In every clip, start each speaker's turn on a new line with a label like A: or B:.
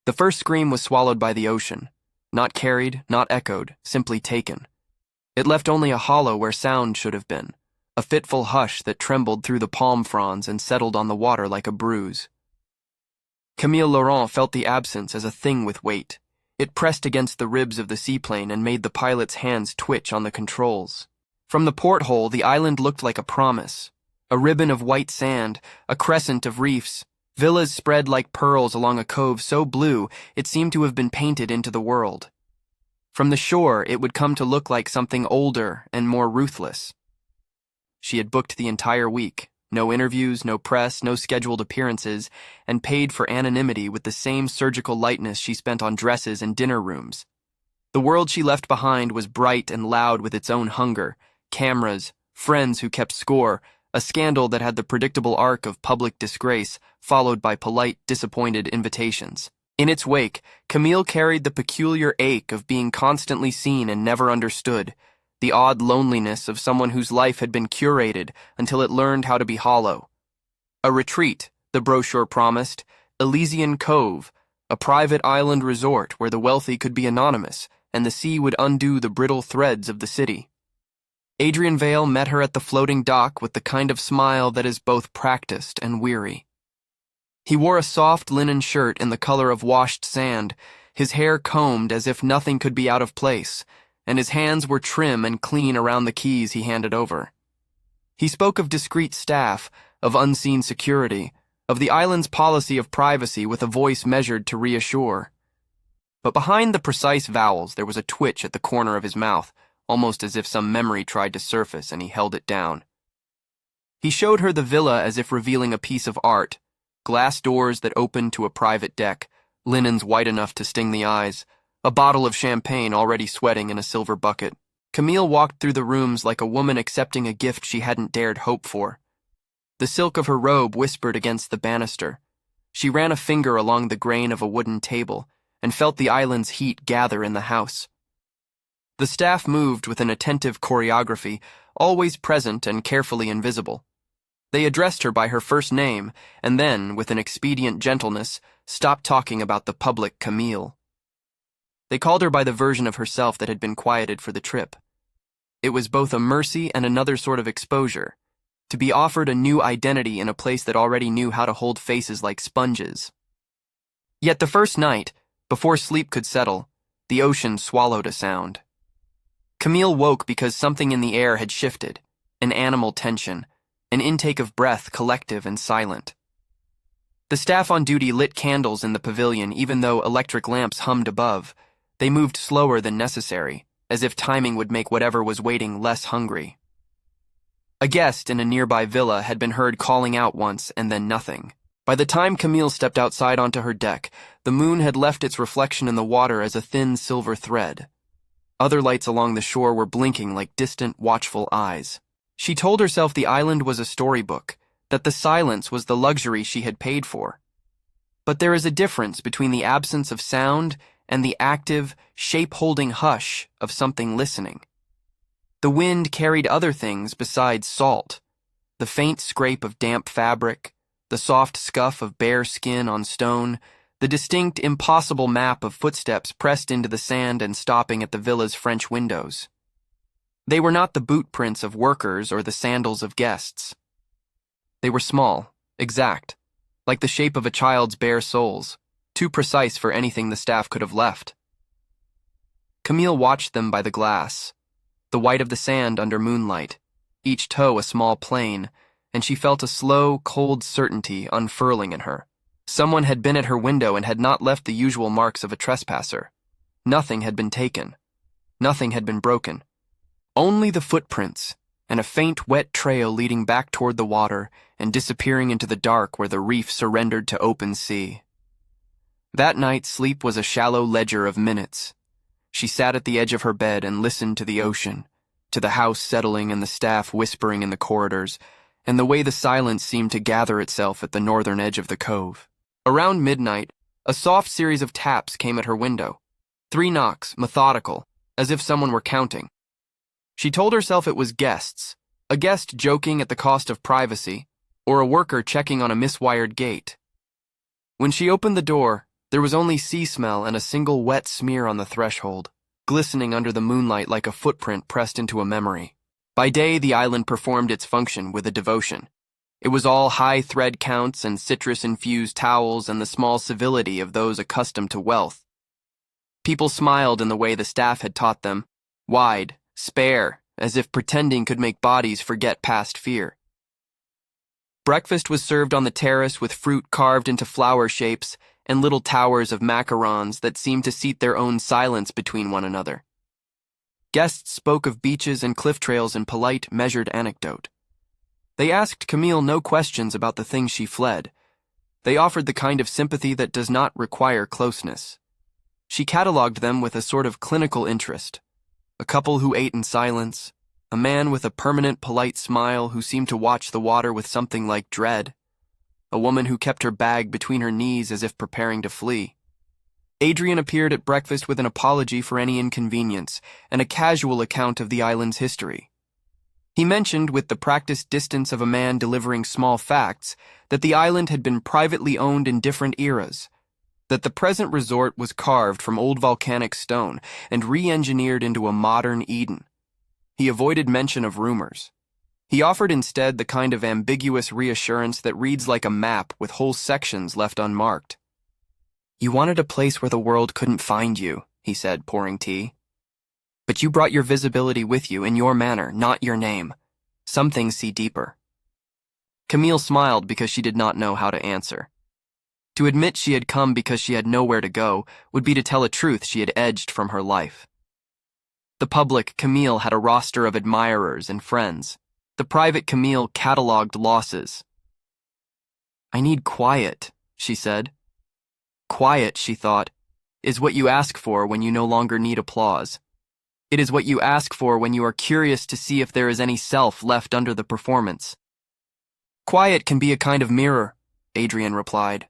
A: The first scream was swallowed by the ocean. Not carried, not echoed, simply taken. It left only a hollow where sound should have been, a fitful hush that trembled through the palm fronds and settled on the water like a bruise. Camille Laurent felt the absence as a thing with weight. It pressed against the ribs of the seaplane and made the pilot's hands twitch on the controls. From the porthole, the island looked like a promise. A ribbon of white sand, a crescent of reefs, villas spread like pearls along a cove so blue it seemed to have been painted into the world. From the shore, it would come to look like something older and more ruthless. She had booked the entire week. No interviews, no press, no scheduled appearances, and paid for anonymity with the same surgical lightness she spent on dresses and dinner rooms. The world she left behind was bright and loud with its own hunger, cameras, friends who kept score, a scandal that had the predictable arc of public disgrace, followed by polite, disappointed invitations. In its wake, Camille carried the peculiar ache of being constantly seen and never understood, the odd loneliness of someone whose life had been curated until it learned how to be hollow. A retreat, the brochure promised, Elysian Cove, a private island resort where the wealthy could be anonymous and the sea would undo the brittle threads of the city. Adrian Vale met her at the floating dock with the kind of smile that is both practiced and weary. He wore a soft linen shirt in the color of washed sand, his hair combed as if nothing could be out of place, and his hands were trim and clean around the keys he handed over. He spoke of discreet staff, of unseen security, of the island's policy of privacy with a voice measured to reassure. But behind the precise vowels there was a twitch at the corner of his mouth, almost as if some memory tried to surface and he held it down. He showed her the villa as if revealing a piece of art, glass doors that opened to a private deck, linens white enough to sting the eyes, a bottle of champagne already sweating in a silver bucket. Camille walked through the rooms like a woman accepting a gift she hadn't dared hope for. The silk of her robe whispered against the banister. She ran a finger along the grain of a wooden table and felt the island's heat gather in the house. The staff moved with an attentive choreography, always present and carefully invisible. They addressed her by her first name and then, with an expedient gentleness, stopped talking about the public Camille. They called her by the version of herself that had been quieted for the trip. It was both a mercy and another sort of exposure, to be offered a new identity in a place that already knew how to hold faces like sponges. Yet the first night, before sleep could settle, the ocean swallowed a sound. Camille woke because something in the air had shifted, an animal tension, an intake of breath collective and silent. The staff on duty lit candles in the pavilion even though electric lamps hummed above. They moved slower than necessary, as if timing would make whatever was waiting less hungry. A guest in a nearby villa had been heard calling out once and then nothing. By the time Camille stepped outside onto her deck, the moon had left its reflection in the water as a thin silver thread. Other lights along the shore were blinking like distant, watchful eyes. She told herself the island was a storybook, that the silence was the luxury she had paid for. But there is a difference between the absence of sound and the active, shape-holding hush of something listening. The wind carried other things besides salt, the faint scrape of damp fabric, the soft scuff of bare skin on stone, the distinct, impossible map of footsteps pressed into the sand and stopping at the villa's French windows. They were not the boot prints of workers or the sandals of guests. They were small, exact, like the shape of a child's bare soles, too precise for anything the staff could have left. Camille watched them by the glass, the white of the sand under moonlight, each toe a small plane, and she felt a slow, cold certainty unfurling in her. Someone had been at her window and had not left the usual marks of a trespasser. Nothing had been taken. Nothing had been broken. Only the footprints, and a faint, wet trail leading back toward the water and disappearing into the dark where the reef surrendered to open sea. That night, sleep was a shallow ledger of minutes. She sat at the edge of her bed and listened to the ocean, to the house settling and the staff whispering in the corridors, and the way the silence seemed to gather itself at the northern edge of the cove. Around midnight, a soft series of taps came at her window. 3 knocks, methodical, as if someone were counting. She told herself it was guests, a guest joking at the cost of privacy, or a worker checking on a miswired gate. When she opened the door, There was only sea smell and a single wet smear on the threshold, glistening under the moonlight like a footprint pressed into a memory. By day, the island performed its function with a devotion. It was all high thread counts and citrus-infused towels and the small civility of those accustomed to wealth. People smiled in the way the staff had taught them, wide, spare, as if pretending could make bodies forget past fear. Breakfast was served on the terrace with fruit carved into flower shapes and little towers of macarons that seemed to seat their own silence between one another. Guests spoke of beaches and cliff trails in polite, measured anecdote. They asked Camille no questions about the things she fled. They offered the kind of sympathy that does not require closeness. She catalogued them with a sort of clinical interest. A couple who ate in silence, a man with a permanent polite smile who seemed to watch the water with something like dread, a woman who kept her bag between her knees as if preparing to flee. Adrian appeared at breakfast with an apology for any inconvenience and a casual account of the island's history. He mentioned, with the practiced distance of a man delivering small facts, that the island had been privately owned in different eras, that the present resort was carved from old volcanic stone and re-engineered into a modern Eden. He avoided mention of rumors. He offered instead the kind of ambiguous reassurance that reads like a map with whole sections left unmarked. "You wanted a place where the world couldn't find you," he said, pouring tea. "But you brought your visibility with you in your manner, not your name. Some things see deeper." Camille smiled because she did not know how to answer. To admit she had come because she had nowhere to go would be to tell a truth she had edged from her life. The public Camille had a roster of admirers and friends. The private Camille catalogued losses. "I need quiet," she said. Quiet, she thought, is what you ask for when you no longer need applause. It is what you ask for when you are curious to see if there is any self left under the performance. "Quiet can be a kind of mirror," Adrian replied.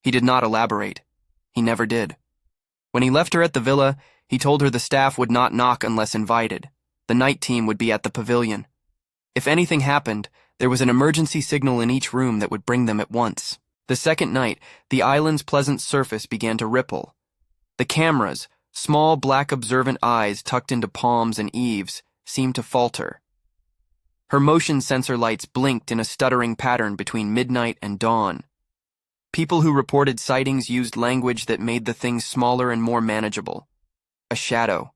A: He did not elaborate. He never did. When he left her at the villa, he told her the staff would not knock unless invited. The night team would be at the pavilion. If anything happened, there was an emergency signal in each room that would bring them at once. The second night, the island's pleasant surface began to ripple. The cameras, small black observant eyes tucked into palms and eaves, seemed to falter. Her motion sensor lights blinked in a stuttering pattern between midnight and dawn. People who reported sightings used language that made the things smaller and more manageable. A shadow,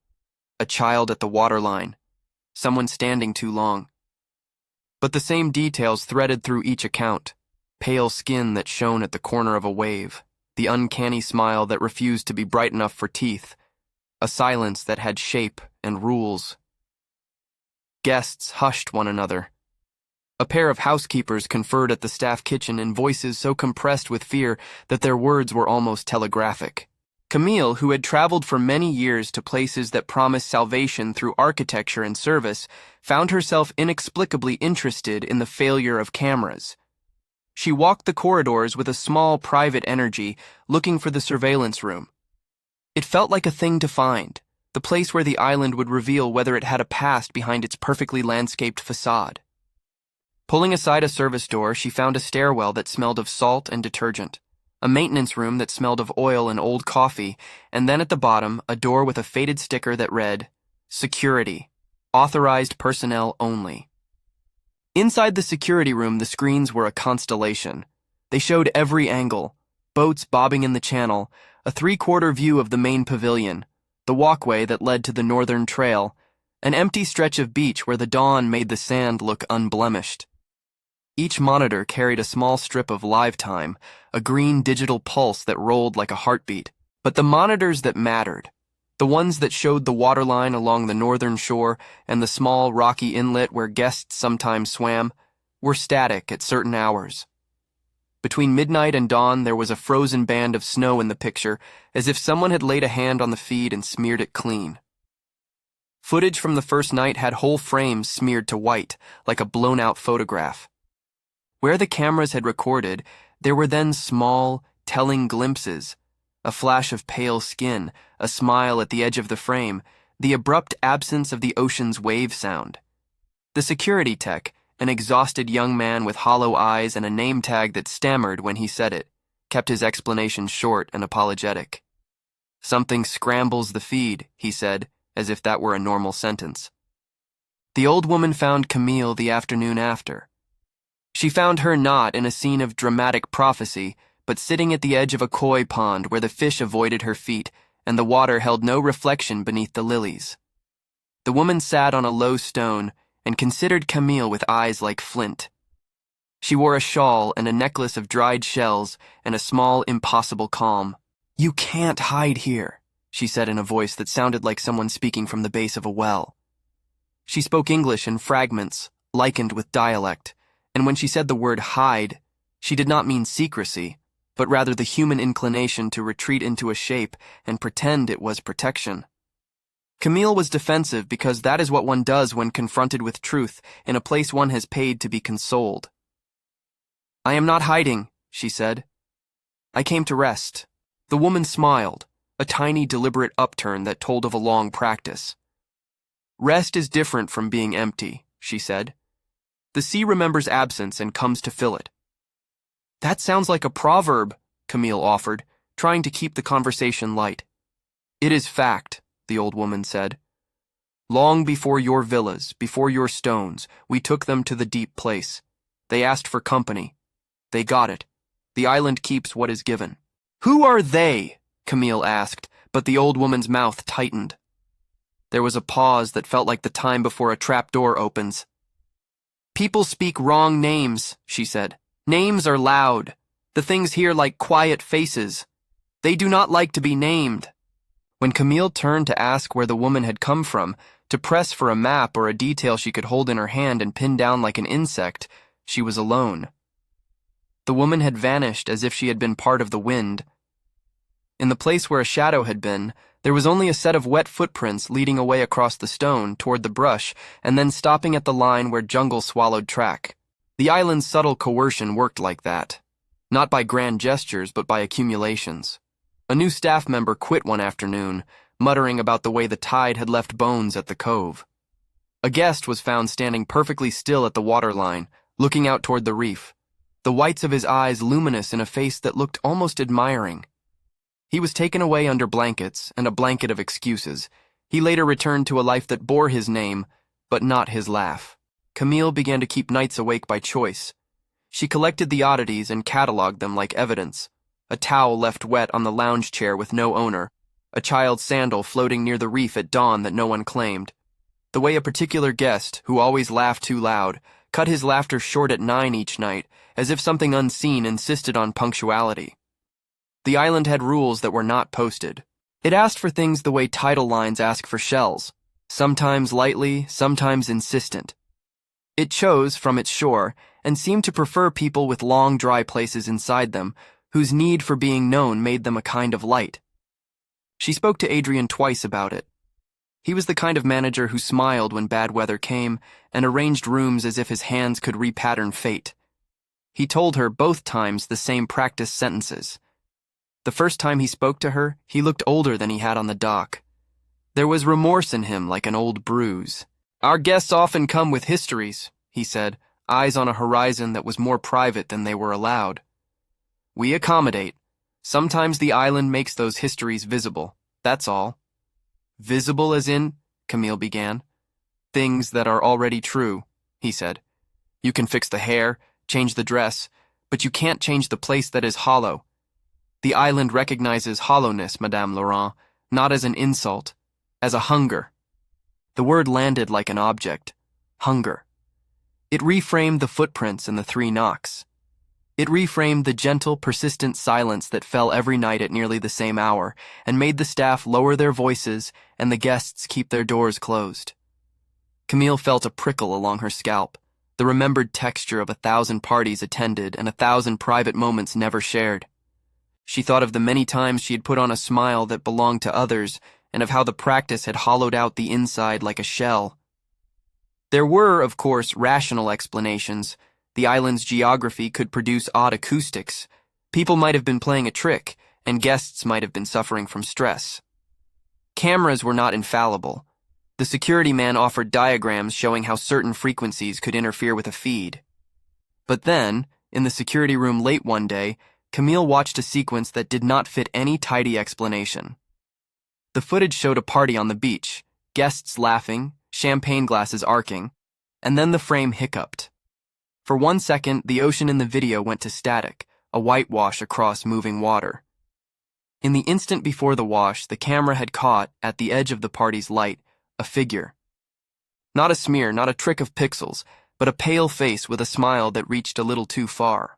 A: a child at the waterline, someone standing too long. But the same details threaded through each account. Pale skin that shone at the corner of a wave, the uncanny smile that refused to be bright enough for teeth, a silence that had shape and rules. Guests hushed one another. A pair of housekeepers conferred at the staff kitchen in voices so compressed with fear that their words were almost telegraphic. Camille, who had traveled for many years to places that promised salvation through architecture and service, found herself inexplicably interested in the failure of cameras. She walked the corridors with a small private energy, looking for the surveillance room. It felt like a thing to find, the place where the island would reveal whether it had a past behind its perfectly landscaped facade. Pulling aside a service door, she found a stairwell that smelled of salt and detergent, a maintenance room that smelled of oil and old coffee, and then at the bottom, a door with a faded sticker that read, "Security. Authorized personnel only." Inside the security room, the screens were a constellation. They showed every angle, boats bobbing in the channel, a three-quarter view of the main pavilion, the walkway that led to the northern trail, an empty stretch of beach where the dawn made the sand look unblemished. Each monitor carried a small strip of live time, a green digital pulse that rolled like a heartbeat. But the monitors that mattered, the ones that showed the waterline along the northern shore and the small rocky inlet where guests sometimes swam, were static at certain hours. Between midnight and dawn, there was a frozen band of snow in the picture, as if someone had laid a hand on the feed and smeared it clean. Footage from the first night had whole frames smeared to white, like a blown-out photograph. Where the cameras had recorded, there were then small, telling glimpses, a flash of pale skin, a smile at the edge of the frame, the abrupt absence of the ocean's wave sound. The security tech, an exhausted young man with hollow eyes and a name tag that stammered when he said it, kept his explanation short and apologetic. Something scrambles the feed, he said, as if that were a normal sentence. The old woman found Camille the afternoon after. She found her not in a scene of dramatic prophecy, but sitting at the edge of a koi pond where the fish avoided her feet and the water held no reflection beneath the lilies. The woman sat on a low stone and considered Camille with eyes like flint. She wore a shawl and a necklace of dried shells and a small, impossible calm. "You can't hide here," she said in a voice that sounded like someone speaking from the base of a well. She spoke English in fragments, likened with dialect, and when she said the word hide, she did not mean secrecy, but rather the human inclination to retreat into a shape and pretend it was protection. Camille was defensive because that is what one does when confronted with truth in a place one has paid to be consoled. "I am not hiding," she said. "I came to rest." The woman smiled, a tiny deliberate upturn that told of a long practice. "Rest is different from being empty," she said. "The sea remembers absence and comes to fill it." "That sounds like a proverb," Camille offered, trying to keep the conversation light. "It is fact," the old woman said. "Long before your villas, before your stones, we took them to the deep place. They asked for company. They got it. The island keeps what is given." "Who are they?" Camille asked, but the old woman's mouth tightened. There was a pause that felt like the time before a trapdoor opens. "People speak wrong names," she said. "Names are loud. The things here like quiet faces. They do not like to be named." When Camille turned to ask where the woman had come from, to press for a map or a detail she could hold in her hand and pin down like an insect, she was alone. The woman had vanished as if she had been part of the wind. In the place where a shadow had been, there was only a set of wet footprints leading away across the stone toward the brush and then stopping at the line where jungle swallowed track. The island's subtle coercion worked like that. Not by grand gestures, but by accumulations. A new staff member quit one afternoon, muttering about the way the tide had left bones at the cove. A guest was found standing perfectly still at the waterline, looking out toward the reef, the whites of his eyes luminous in a face that looked almost admiring. He was taken away under blankets and a blanket of excuses. He later returned to a life that bore his name, but not his laugh. Camille began to keep nights awake by choice. She collected the oddities and cataloged them like evidence. A towel left wet on the lounge chair with no owner, a child's sandal floating near the reef at dawn that no one claimed, the way a particular guest, who always laughed too loud, cut his laughter short at 9 each night, as if something unseen insisted on punctuality. The island had rules that were not posted. It asked for things the way tidal lines ask for shells, sometimes lightly, sometimes insistent. It chose from its shore and seemed to prefer people with long, dry places inside them, whose need for being known made them a kind of light. She spoke to Adrian twice about it. He was the kind of manager who smiled when bad weather came and arranged rooms as if his hands could repattern fate. He told her both times the same practice sentences. The first time he spoke to her, he looked older than he had on the dock. There was remorse in him like an old bruise. "Our guests often come with histories," he said, eyes on a horizon that was more private than they were allowed. "We accommodate. Sometimes the island makes those histories visible, that's all." "Visible as in?" Camille began. "Things that are already true," he said. "You can fix the hair, change the dress, but you can't change the place that is hollow. The island recognizes hollowness, Madame Laurent, not as an insult, as a hunger." The word landed like an object. Hunger. It reframed the footprints and the 3 knocks. It reframed the gentle, persistent silence that fell every night at nearly the same hour and made the staff lower their voices and the guests keep their doors closed. Camille felt a prickle along her scalp, the remembered texture of 1,000 parties attended and 1,000 private moments never shared. She thought of the many times she had put on a smile that belonged to others and of how the practice had hollowed out the inside like a shell. There were, of course, rational explanations. The island's geography could produce odd acoustics. People might have been playing a trick, and guests might have been suffering from stress. Cameras were not infallible. The security man offered diagrams showing how certain frequencies could interfere with a feed. But then, in the security room late one day, Camille watched a sequence that did not fit any tidy explanation. The footage showed a party on the beach, guests laughing, champagne glasses arcing, and then the frame hiccuped. For 1 second, the ocean in the video went to static, a whitewash across moving water. In the instant before the wash, the camera had caught, at the edge of the party's light, a figure. Not a smear, not a trick of pixels, but a pale face with a smile that reached a little too far.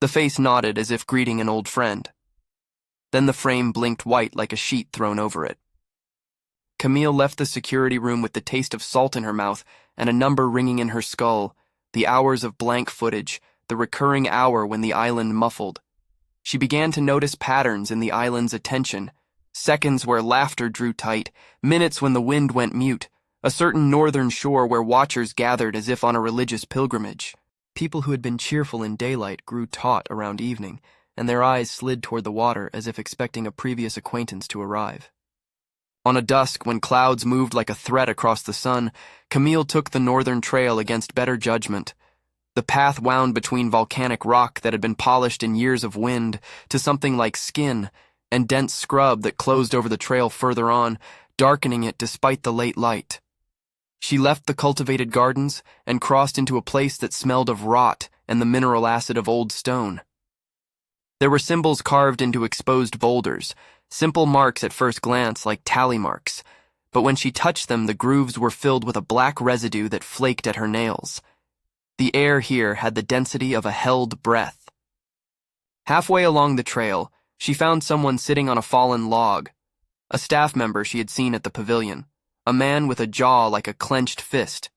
A: The face nodded as if greeting an old friend. Then the frame blinked white like a sheet thrown over it. Camille left the security room with the taste of salt in her mouth and a number ringing in her skull, the hours of blank footage, the recurring hour when the island muffled. She began to notice patterns in the island's attention, seconds where laughter drew tight, minutes when the wind went mute, a certain northern shore where watchers gathered as if on a religious pilgrimage. People who had been cheerful in daylight grew taut around evening, and their eyes slid toward the water as if expecting a previous acquaintance to arrive. On a dusk, when clouds moved like a threat across the sun, Camille took the northern trail against better judgment. The path wound between volcanic rock that had been polished in years of wind to something like skin, and dense scrub that closed over the trail further on, darkening it despite the late light. She left the cultivated gardens and crossed into a place that smelled of rot and the mineral acid of old stone. There were symbols carved into exposed boulders, simple marks at first glance like tally marks, but when she touched them, the grooves were filled with a black residue that flaked at her nails. The air here had the density of a held breath. Halfway along the trail, she found someone sitting on a fallen log, a staff member she had seen at the pavilion, a man with a jaw like a clenched fist.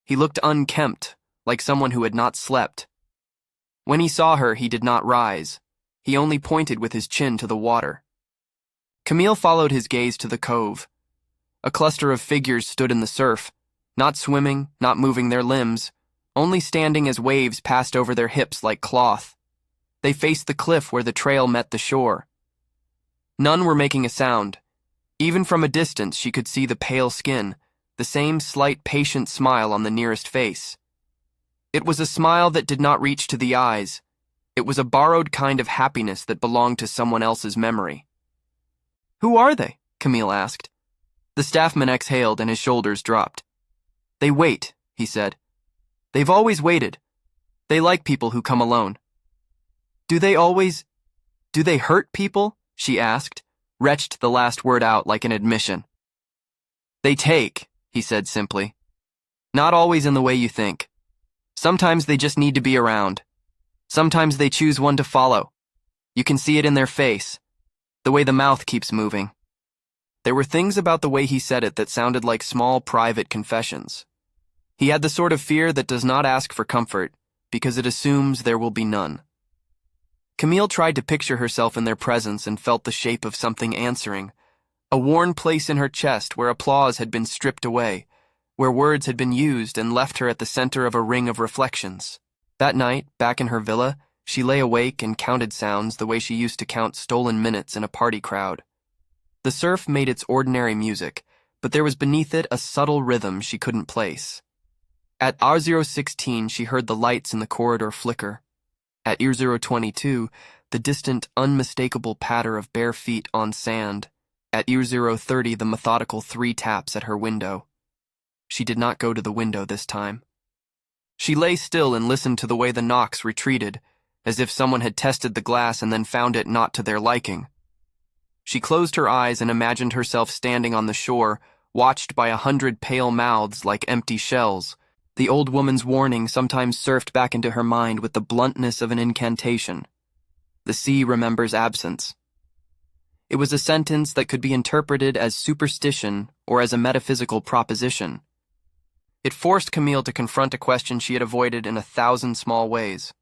A: He looked unkempt, like someone who had not slept. When he saw her, he did not rise. He only pointed with his chin to the water. Camille followed his gaze to the cove. A cluster of figures stood in the surf, not swimming, not moving their limbs, only standing as waves passed over their hips like cloth. They faced the cliff where the trail met the shore. None were making a sound. Even from a distance, she could see the pale skin, the same slight patient smile on the nearest face. It was a smile that did not reach to the eyes. It was a borrowed kind of happiness that belonged to someone else's memory. "Who are they?" Camille asked. The staffman exhaled and his shoulders dropped. "They wait," he said. "They've always waited. They like people who come alone." Do they hurt people?" she asked, retched the last word out like an admission. "They take," he said simply. "Not always in the way you think. Sometimes they just need to be around. Sometimes they choose one to follow. You can see it in their face, the way the mouth keeps moving." There were things about the way he said it that sounded like small private confessions. He had the sort of fear that does not ask for comfort, because it assumes there will be none. Camille tried to picture herself in their presence and felt the shape of something answering, a worn place in her chest where applause had been stripped away, where words had been used and left her at the center of a ring of reflections. That night, back in her villa, she lay awake and counted sounds the way she used to count stolen minutes in a party crowd. The surf made its ordinary music, but there was beneath it a subtle rhythm she couldn't place. At R016, she heard the lights in the corridor flicker. At R022, the distant, unmistakable patter of bare feet on sand. At R030, the methodical 3 taps at her window. She did not go to the window this time. She lay still and listened to the way the knocks retreated, as if someone had tested the glass and then found it not to their liking. She closed her eyes and imagined herself standing on the shore, watched by 100 pale mouths like empty shells. The old woman's warning sometimes surfed back into her mind with the bluntness of an incantation. The sea remembers absence. It was a sentence that could be interpreted as superstition or as a metaphysical proposition. It forced Camille to confront a question she had avoided in 1,000 small ways.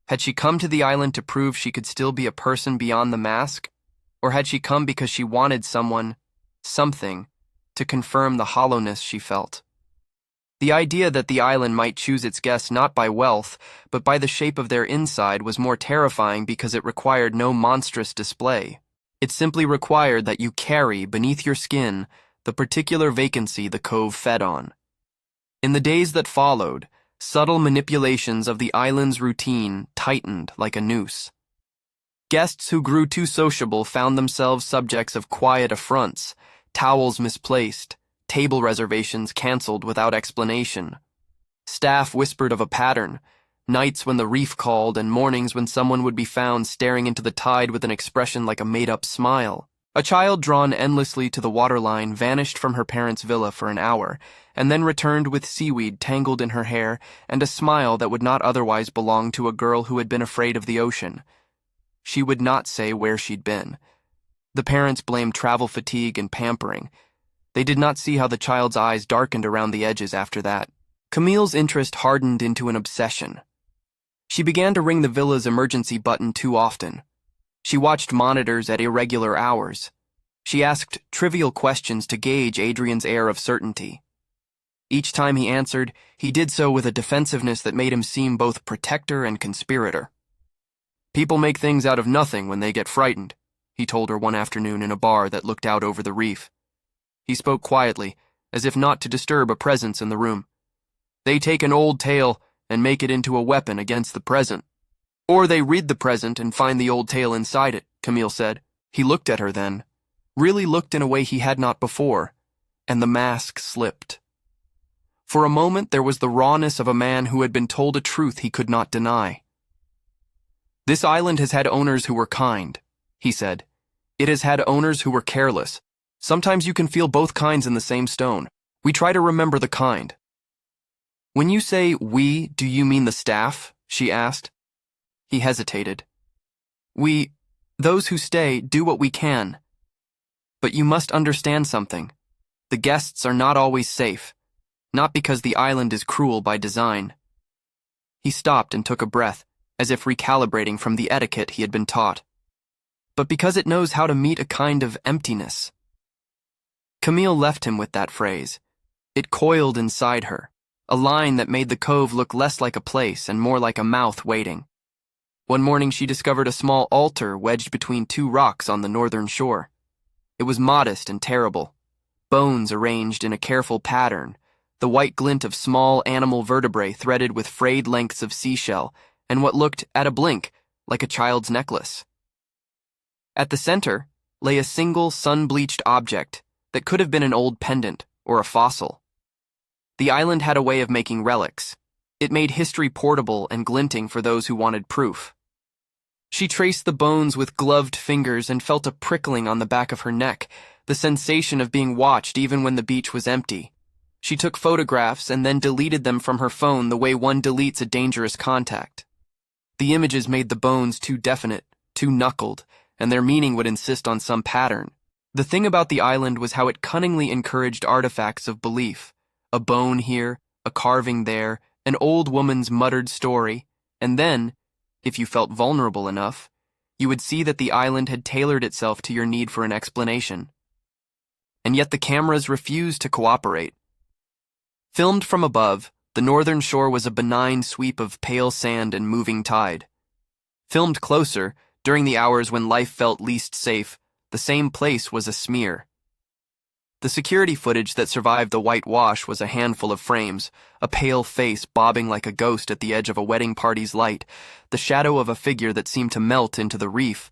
A: Had she come to the island to prove she could still be a person beyond the mask? Or had she come because she wanted someone, something, to confirm the hollowness she felt? The idea that the island might choose its guests not by wealth, but by the shape of their inside was more terrifying because it required no monstrous display. It simply required that you carry, beneath your skin, the particular vacancy the cove fed on. In the days that followed, subtle manipulations of the island's routine tightened like a noose. Guests who grew too sociable found themselves subjects of quiet affronts, towels misplaced, table reservations canceled without explanation. Staff whispered of a pattern, nights when the reef called and mornings when someone would be found staring into the tide with an expression like a made-up smile. A child drawn endlessly to the waterline vanished from her parents' villa for an hour, and then returned with seaweed tangled in her hair and a smile that would not otherwise belong to a girl who had been afraid of the ocean. She would not say where she'd been. The parents blamed travel fatigue and pampering. They did not see how the child's eyes darkened around the edges after that. Camille's interest hardened into an obsession. She began to ring the villa's emergency button too often. She watched monitors at irregular hours. She asked trivial questions to gauge Adrian's air of certainty. Each time he answered, he did so with a defensiveness that made him seem both protector and conspirator. "People make things out of nothing when they get frightened," he told her one afternoon in a bar that looked out over the reef. He spoke quietly, as if not to disturb a presence in the room. "They take an old tale and make it into a weapon against the present. Or they read the present and find the old tale inside it," Camille said. He looked at her then, really looked in a way he had not before, and the mask slipped. For a moment there was the rawness of a man who had been told a truth he could not deny. "This island has had owners who were kind," he said. "It has had owners who were careless. Sometimes you can feel both kinds in the same stone. We try to remember the kind." "When you say we, do you mean the staff?" she asked. He hesitated. Those who stay, do what we can. But you must understand something. The guests are not always safe, not because the island is cruel by design." He stopped and took a breath, as if recalibrating from the etiquette he had been taught. "But because it knows how to meet a kind of emptiness." Camille left him with that phrase. It coiled inside her, a line that made the cove look less like a place and more like a mouth waiting. One morning she discovered a small altar wedged between two rocks on the northern shore. It was modest and terrible, bones arranged in a careful pattern, the white glint of small animal vertebrae threaded with frayed lengths of seashell, and what looked, at a blink, like a child's necklace. At the center lay a single sun-bleached object that could have been an old pendant or a fossil. The island had a way of making relics. It made history portable and glinting for those who wanted proof. She traced the bones with gloved fingers and felt a prickling on the back of her neck, the sensation of being watched even when the beach was empty. She took photographs and then deleted them from her phone the way one deletes a dangerous contact. The images made the bones too definite, too knuckled, and their meaning would insist on some pattern. The thing about the island was how it cunningly encouraged artifacts of belief. A bone here, a carving there, an old woman's muttered story, and then, if you felt vulnerable enough, you would see that the island had tailored itself to your need for an explanation. And yet the cameras refused to cooperate. Filmed from above, the northern shore was a benign sweep of pale sand and moving tide. Filmed closer, during the hours when life felt least safe, the same place was a smear. The security footage that survived the whitewash was a handful of frames, a pale face bobbing like a ghost at the edge of a wedding party's light, the shadow of a figure that seemed to melt into the reef,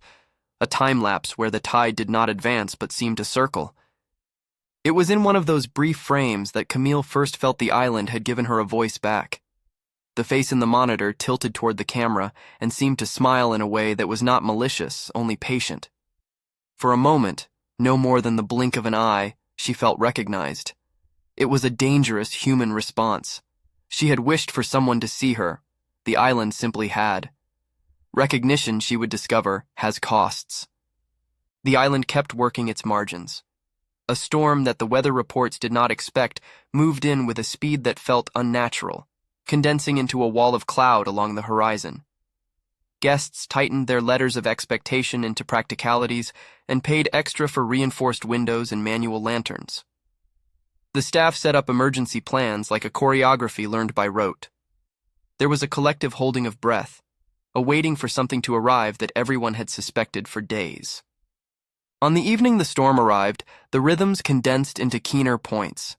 A: a time-lapse where the tide did not advance but seemed to circle. It was in one of those brief frames that Camille first felt the island had given her a voice back. The face in the monitor tilted toward the camera and seemed to smile in a way that was not malicious, only patient. For a moment, no more than the blink of an eye, she felt recognized. It was a dangerous human response. She had wished for someone to see her. The island simply had. Recognition, she would discover, has costs. The island kept working its margins. A storm that the weather reports did not expect moved in with a speed that felt unnatural, condensing into a wall of cloud along the horizon. Guests tightened their letters of expectation into practicalities and paid extra for reinforced windows and manual lanterns. The staff set up emergency plans like a choreography learned by rote. There was a collective holding of breath, a waiting for something to arrive that everyone had suspected for days. On the evening the storm arrived, the rhythms condensed into keener points.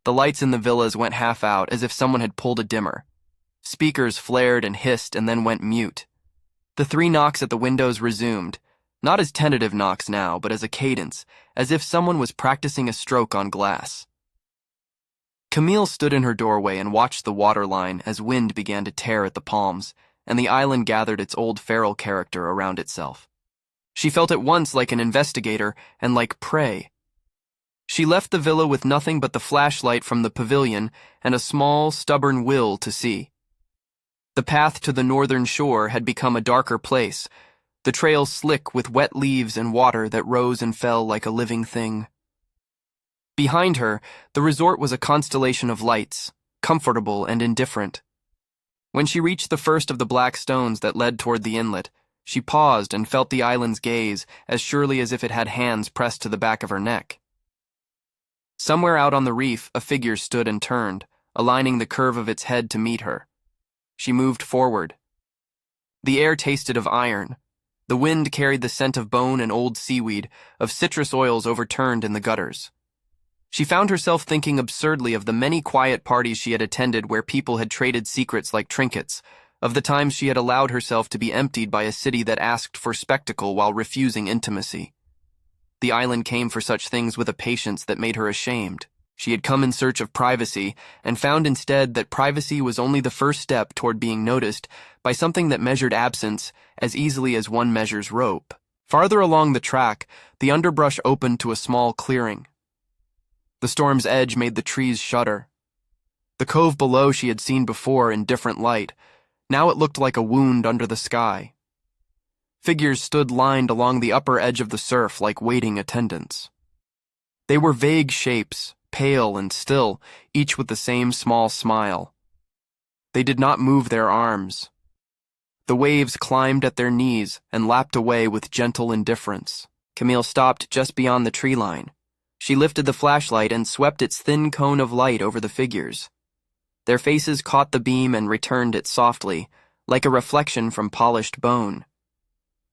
A: The lights in the villas went half out as if someone had pulled a dimmer. Speakers flared and hissed and then went mute. The 3 knocks at the windows resumed, not as tentative knocks now, but as a cadence, as if someone was practicing a stroke on glass. Camille stood in her doorway and watched the waterline as wind began to tear at the palms, and the island gathered its old feral character around itself. She felt at once like an investigator and like prey. She left the villa with nothing but the flashlight from the pavilion and a small, stubborn will to see. The path to the northern shore had become a darker place, the trail slick with wet leaves and water that rose and fell like a living thing. Behind her, the resort was a constellation of lights, comfortable and indifferent. When she reached the first of the black stones that led toward the inlet, she paused and felt the island's gaze as surely as if it had hands pressed to the back of her neck. Somewhere out on the reef, a figure stood and turned, aligning the curve of its head to meet her. She moved forward. The air tasted of iron. The wind carried the scent of bone and old seaweed, of citrus oils overturned in the gutters. She found herself thinking absurdly of the many quiet parties she had attended where people had traded secrets like trinkets, of the times she had allowed herself to be emptied by a city that asked for spectacle while refusing intimacy. The island came for such things with a patience that made her ashamed. She had come in search of privacy and found instead that privacy was only the first step toward being noticed by something that measured absence as easily as one measures rope. Farther along the track, the underbrush opened to a small clearing. The storm's edge made the trees shudder. The cove below she had seen before in different light. Now it looked like a wound under the sky. Figures stood lined along the upper edge of the surf like waiting attendants. They were vague shapes, pale and still, each with the same small smile. They did not move their arms. The waves climbed at their knees and lapped away with gentle indifference. Camille stopped just beyond the tree line. She lifted the flashlight and swept its thin cone of light over the figures. Their faces caught the beam and returned it softly, like a reflection from polished bone.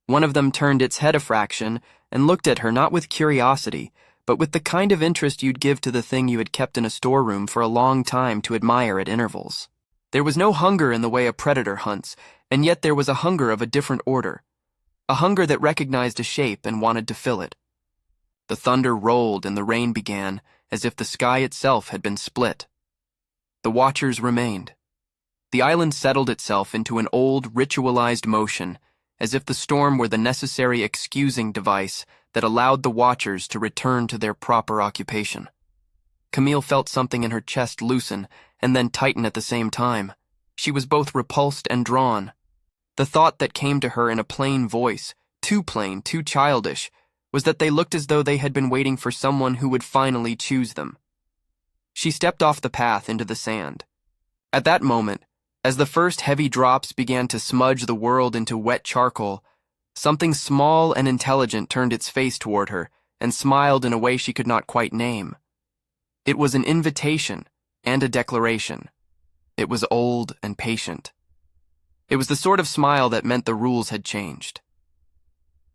A: One of them turned its head a fraction and looked at her not with curiosity, but with the kind of interest you'd give to the thing you had kept in a storeroom for a long time to admire at intervals. There was no hunger in the way a predator hunts, and yet there was a hunger of a different order, a hunger that recognized a shape and wanted to fill it. The thunder rolled and the rain began, as if the sky itself had been split. The watchers remained. The island settled itself into an old, ritualized motion, as if the storm were the necessary excusing device that allowed the watchers to return to their proper occupation. Camille felt something in her chest loosen and then tighten at the same time. She was both repulsed and drawn. The thought that came to her in a plain voice, too plain, too childish, was that they looked as though they had been waiting for someone who would finally choose them. She stepped off the path into the sand. At that moment, as the first heavy drops began to smudge the world into wet charcoal, something small and intelligent turned its face toward her and smiled in a way she could not quite name. It was an invitation and a declaration. It was old and patient. It was the sort of smile that meant the rules had changed.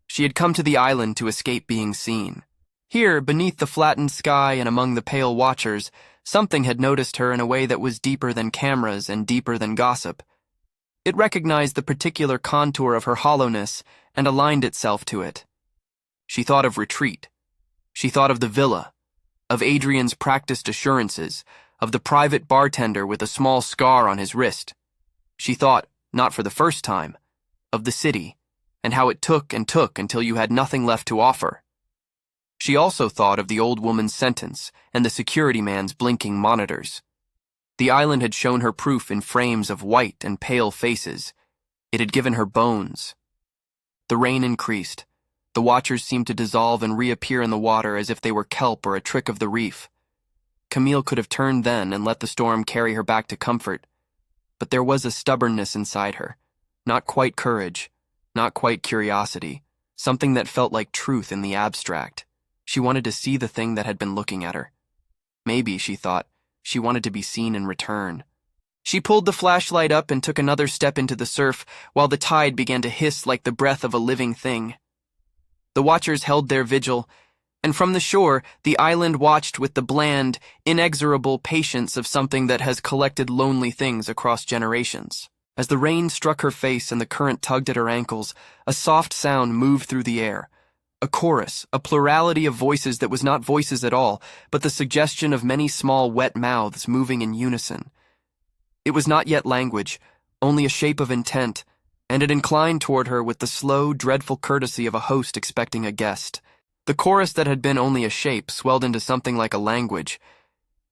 A: She had come to the island to escape being seen. Here, beneath the flattened sky and among the pale watchers, something had noticed her in a way that was deeper than cameras and deeper than gossip. It recognized the particular contour of her hollowness and aligned itself to it. She thought of retreat. She thought of the villa, of Adrian's practiced assurances, of the private bartender with a small scar on his wrist. She thought, not for the first time, of the city, and how it took and took until you had nothing left to offer. She also thought of the old woman's sentence and the security man's blinking monitors. The island had shown her proof in frames of white and pale faces. It had given her bones. The rain increased. The watchers seemed to dissolve and reappear in the water as if they were kelp or a trick of the reef. Camille could have turned then and let the storm carry her back to comfort. But there was a stubbornness inside her, not quite courage, not quite curiosity, something that felt like truth in the abstract. She wanted to see the thing that had been looking at her. Maybe, she thought, she wanted to be seen in return. She pulled the flashlight up and took another step into the surf while the tide began to hiss like the breath of a living thing. The watchers held their vigil, and from the shore, the island watched with the bland, inexorable patience of something that has collected lonely things across generations. As the rain struck her face and the current tugged at her ankles, a soft sound moved through the air. A chorus, a plurality of voices that was not voices at all, but the suggestion of many small wet mouths moving in unison. It was not yet language, only a shape of intent, and it inclined toward her with the slow, dreadful courtesy of a host expecting a guest. The chorus that had been only a shape swelled into something like a language.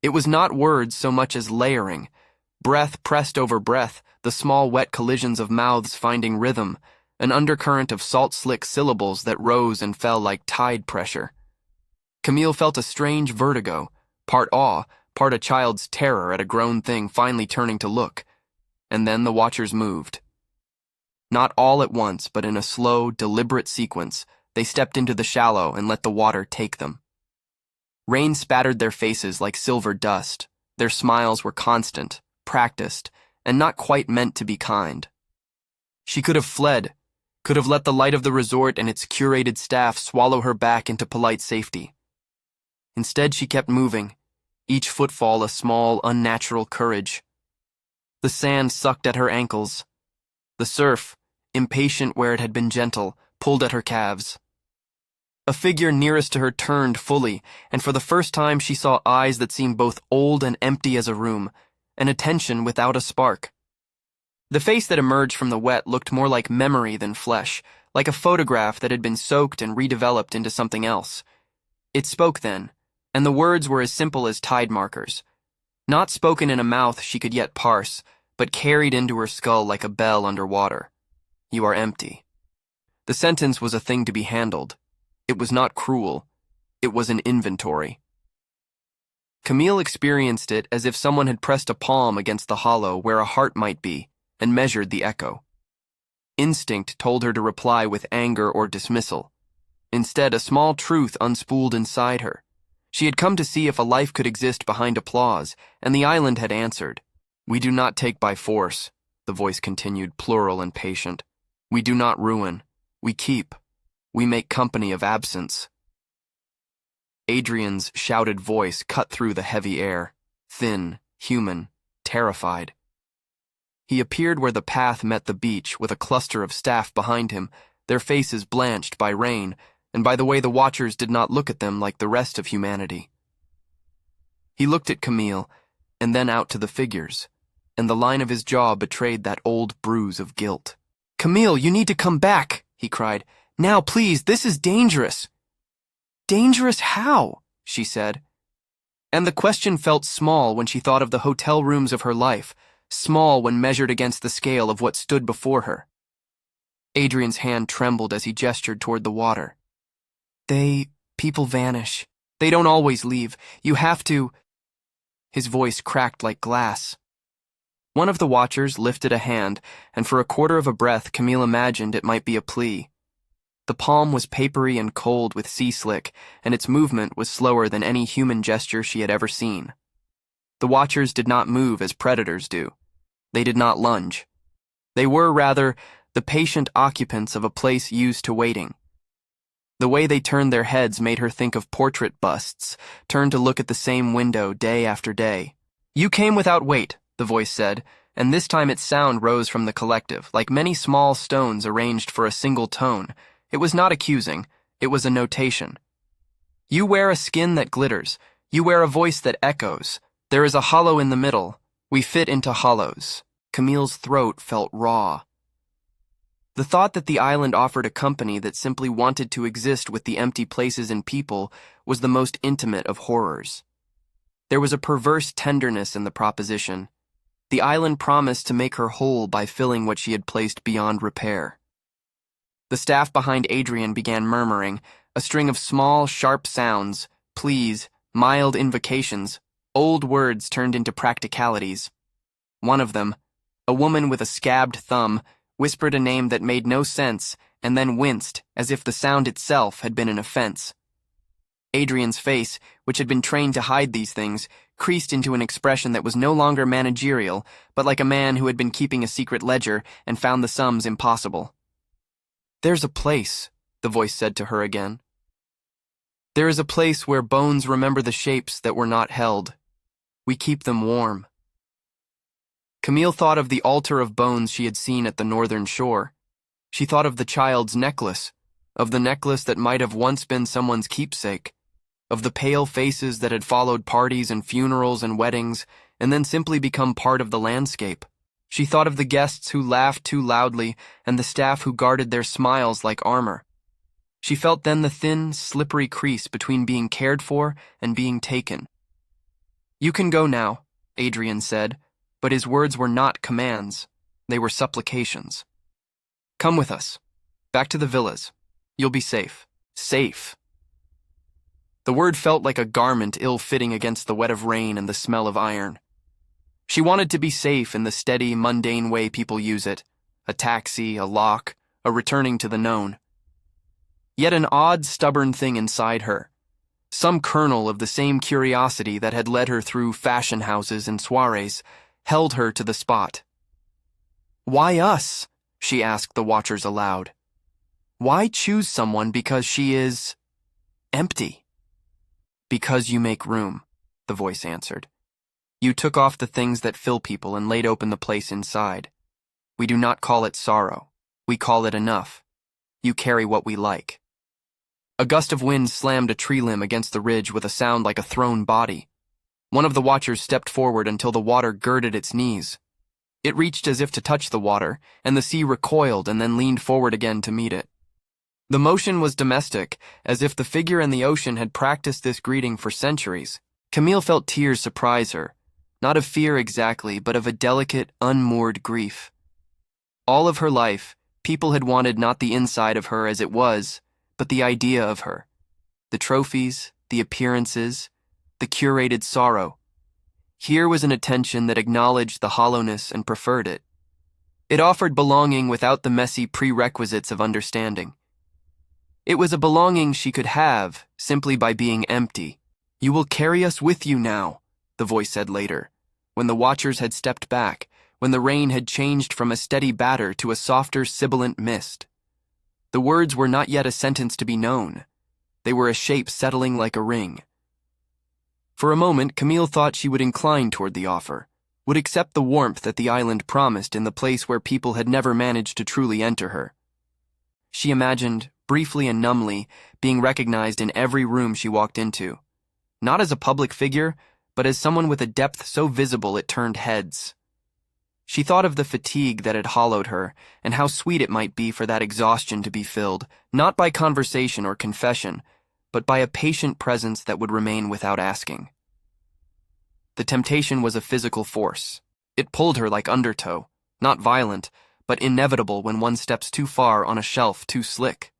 A: It was not words so much as layering. Breath pressed over breath, the small wet collisions of mouths finding rhythm, an undercurrent of salt-slick syllables that rose and fell like tide pressure. Camille felt a strange vertigo, part awe, part a child's terror at a grown thing finally turning to look. And then the watchers moved. Not all at once, but in a slow, deliberate sequence, they stepped into the shallow and let the water take them. Rain spattered their faces like silver dust. Their smiles were constant, practiced, and not quite meant to be kind. She could have fled, could have let the light of the resort and its curated staff swallow her back into polite safety. Instead, she kept moving, each footfall a small, unnatural courage. The sand sucked at her ankles. The surf, impatient where it had been gentle, pulled at her calves. A figure nearest to her turned fully, and for the first time she saw eyes that seemed both old and empty as a room, an attention without a spark. The face that emerged from the wet looked more like memory than flesh, like a photograph that had been soaked and redeveloped into something else. It spoke then, and the words were as simple as tide markers. Not spoken in a mouth she could yet parse, but carried into her skull like a bell under water. You are empty. The sentence was a thing to be handled. It was not cruel. It was an inventory. Camille experienced it as if someone had pressed a palm against the hollow where a heart might be, and measured the echo. Instinct told her to reply with anger or dismissal. Instead, a small truth unspooled inside her. She had come to see if a life could exist behind applause, and the island had answered. We do not take by force, the voice continued, plural and patient. We do not ruin. We keep. We make company of absence. Adrian's shouted voice cut through the heavy air, thin, human, terrified. He appeared where the path met the beach with a cluster of staff behind him, their faces blanched by rain, and by the way the watchers did not look at them like the rest of humanity. He looked at Camille, and then out to the figures, and the line of his jaw betrayed that old bruise of guilt. Camille, you need to come back, he cried. Now, please, this is dangerous. Dangerous how? She said. And the question felt small when she thought of the hotel rooms of her life, small when measured against the scale of what stood before her. Adrian's hand trembled as he gestured toward the water. People vanish. They don't always leave. You have to... His voice cracked like glass. One of the watchers lifted a hand, and for a quarter of a breath Camille imagined it might be a plea. The palm was papery and cold with sea slick, and its movement was slower than any human gesture she had ever seen. The watchers did not move as predators do. They did not lunge. They were, rather, the patient occupants of a place used to waiting. The way they turned their heads made her think of portrait busts, turned to look at the same window day after day. You came without weight, the voice said, and this time its sound rose from the collective, like many small stones arranged for a single tone. It was not accusing, it was a notation. You wear a skin that glitters. You wear a voice that echoes. There is a hollow in the middle. We fit into hollows. Camille's throat felt raw. The thought that the island offered a company that simply wanted to exist with the empty places and people was the most intimate of horrors. There was a perverse tenderness in the proposition. The island promised to make her whole by filling what she had placed beyond repair. The staff behind Adrian began murmuring, a string of small, sharp sounds, pleas, mild invocations, old words turned into practicalities. One of them, a woman with a scabbed thumb, whispered a name that made no sense and then winced as if the sound itself had been an offense. Adrian's face, which had been trained to hide these things, creased into an expression that was no longer managerial, but like a man who had been keeping a secret ledger and found the sums impossible. There's a place, the voice said to her again. There is a place where bones remember the shapes that were not held. We keep them warm. Camille thought of the altar of bones she had seen at the northern shore. She thought of the child's necklace, of the necklace that might have once been someone's keepsake, of the pale faces that had followed parties and funerals and weddings and then simply become part of the landscape. She thought of the guests who laughed too loudly and the staff who guarded their smiles like armor. She felt then the thin, slippery crease between being cared for and being taken. "You can go now," Adrian said, but his words were not commands. They were supplications. "Come with us. Back to the villas. You'll be safe." Safe. The word felt like a garment ill-fitting against the wet of rain and the smell of iron. She wanted to be safe in the steady, mundane way people use it, a taxi, a lock, a returning to the known. Yet an odd, stubborn thing inside her, some kernel of the same curiosity that had led her through fashion houses and soirees, held her to the spot. "Why us?" she asked the watchers aloud. "Why choose someone because she is empty?" "Because you make room," the voice answered. "You took off the things that fill people and laid open the place inside. We do not call it sorrow. We call it enough. You carry what we like." A gust of wind slammed a tree limb against the ridge with a sound like a thrown body. One of the watchers stepped forward until the water girded its knees. It reached as if to touch the water, and the sea recoiled and then leaned forward again to meet it. The motion was domestic, as if the figure in the ocean had practiced this greeting for centuries. Camille felt tears surprise her, not of fear exactly, but of a delicate, unmoored grief. All of her life, people had wanted not the inside of her as it was, but the idea of her. The trophies, the appearances, the curated sorrow. Here was an attention that acknowledged the hollowness and preferred it. It offered belonging without the messy prerequisites of understanding. It was a belonging she could have simply by being empty. "You will carry us with you now," the voice said later, when the watchers had stepped back, when the rain had changed from a steady batter to a softer, sibilant mist. The words were not yet a sentence to be known. They were a shape settling like a ring. For a moment, Camille thought she would incline toward the offer, would accept the warmth that the island promised in the place where people had never managed to truly enter her. She imagined, briefly and numbly, being recognized in every room she walked into, not as a public figure, but as someone with a depth so visible it turned heads. She thought of the fatigue that had hollowed her, and how sweet it might be for that exhaustion to be filled, not by conversation or confession, but by a patient presence that would remain without asking. The temptation was a physical force. It pulled her like undertow, not violent, but inevitable when one steps too far on a shelf too slick.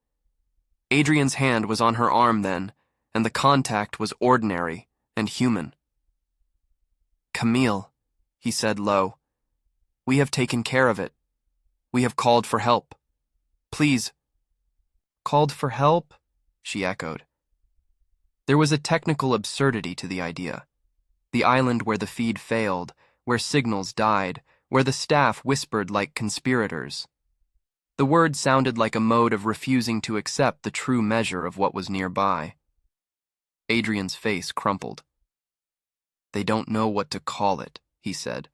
A: Adrian's hand was on her arm then, and the contact was ordinary and human. "Camille," he said low, "we have taken care of it. We have called for help. Please." "Called for help?" she echoed. There was a technical absurdity to the idea. The island where the feed failed, where signals died, where the staff whispered like conspirators. The word sounded like a mode of refusing to accept the true measure of what was nearby. Adrian's face crumpled. "They don't know what to call it," he said.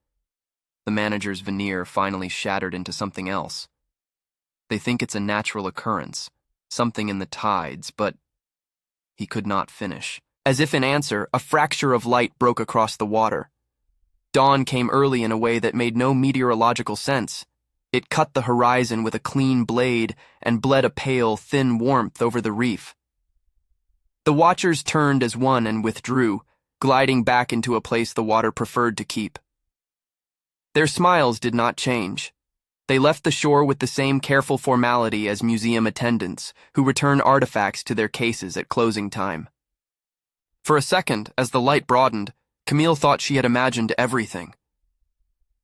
A: The manager's veneer finally shattered into something else. "They think it's a natural occurrence, something in the tides, but—" He could not finish. As if in answer, a fracture of light broke across the water. Dawn came early in a way that made no meteorological sense. It cut the horizon with a clean blade and bled a pale, thin warmth over the reef. The watchers turned as one and withdrew, gliding back into a place the water preferred to keep. Their smiles did not change. They left the shore with the same careful formality as museum attendants who return artifacts to their cases at closing time. For a second, as the light broadened, Camille thought she had imagined everything.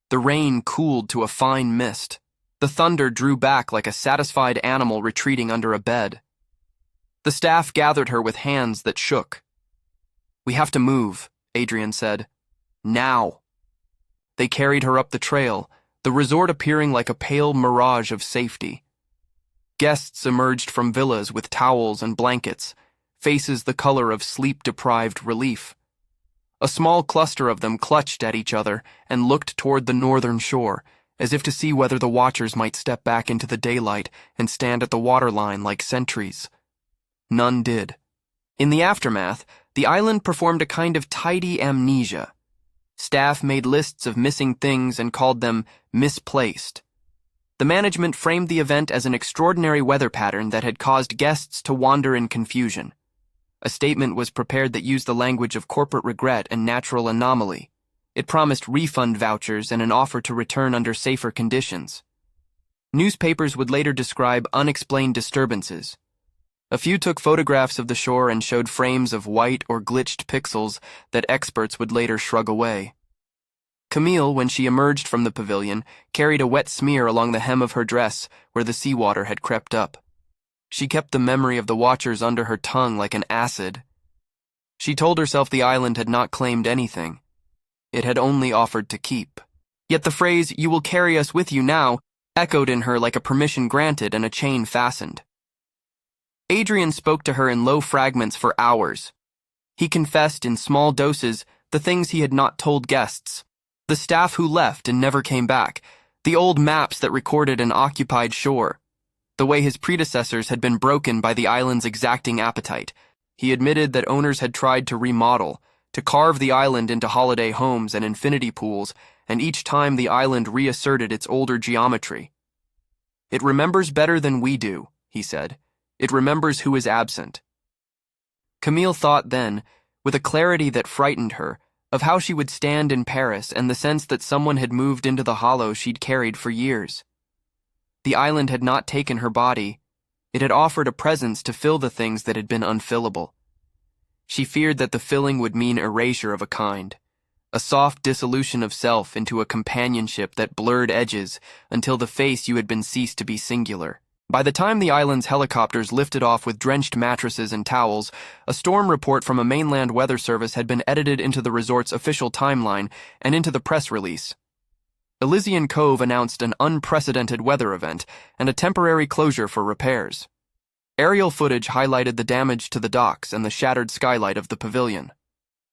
A: The rain cooled to a fine mist. The thunder drew back like a satisfied animal retreating under a bed. The staff gathered her with hands that shook. "We have to move," Adrian said. "Now." They carried her up the trail, the resort appearing like a pale mirage of safety. Guests emerged from villas with towels and blankets, faces the color of sleep-deprived relief. A small cluster of them clutched at each other and looked toward the northern shore, as if to see whether the watchers might step back into the daylight and stand at the waterline like sentries. None did. In the aftermath, the island performed a kind of tidy amnesia. Staff made lists of missing things and called them misplaced. The management framed the event as an extraordinary weather pattern that had caused guests to wander in confusion. A statement was prepared that used the language of corporate regret and natural anomaly. It promised refund vouchers and an offer to return under safer conditions. Newspapers would later describe unexplained disturbances. A few took photographs of the shore and showed frames of white or glitched pixels that experts would later shrug away. Camille, when she emerged from the pavilion, carried a wet smear along the hem of her dress where the seawater had crept up. She kept the memory of the watchers under her tongue like an acid. She told herself the island had not claimed anything. It had only offered to keep. Yet the phrase, "You will carry us with you now," echoed in her like a permission granted and a chain fastened. Adrian spoke to her in low fragments for hours. He confessed in small doses the things he had not told guests. The staff who left and never came back, the old maps that recorded an occupied shore, the way his predecessors had been broken by the island's exacting appetite. He admitted that owners had tried to remodel, to carve the island into holiday homes and infinity pools, and each time the island reasserted its older geometry. "It remembers better than we do," he said. "It remembers who is absent." Camille thought then, with a clarity that frightened her, of how she would stand in Paris and the sense that someone had moved into the hollow she'd carried for years. The island had not taken her body. It had offered a presence to fill the things that had been unfillable. She feared that the filling would mean erasure of a kind, a soft dissolution of self into a companionship that blurred edges until the face you had been ceased to be singular. By the time the island's helicopters lifted off with drenched mattresses and towels, a storm report from a mainland weather service had been edited into the resort's official timeline and into the press release. Elysian Cove announced an unprecedented weather event and a temporary closure for repairs. Aerial footage highlighted the damage to the docks and the shattered skylight of the pavilion.